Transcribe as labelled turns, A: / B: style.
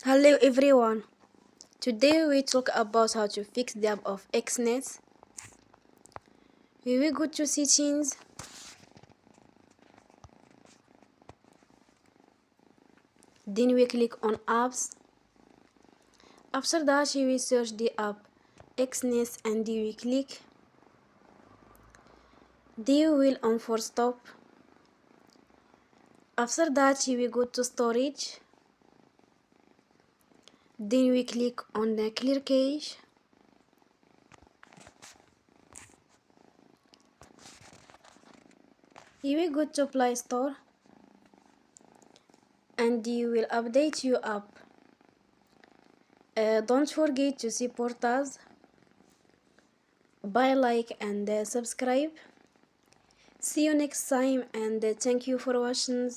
A: Hello everyone. Today we talk about how to fix the app of Exness. We will go to settings. Then we click on apps. After that we will search the app Exness and we click. Then we will on for stop. After that we will go to storage. Then we click on the clear cache. You will go to Play Store and you will update your app. Don't forget to support us by like and subscribe. See you next time and thank you for watching.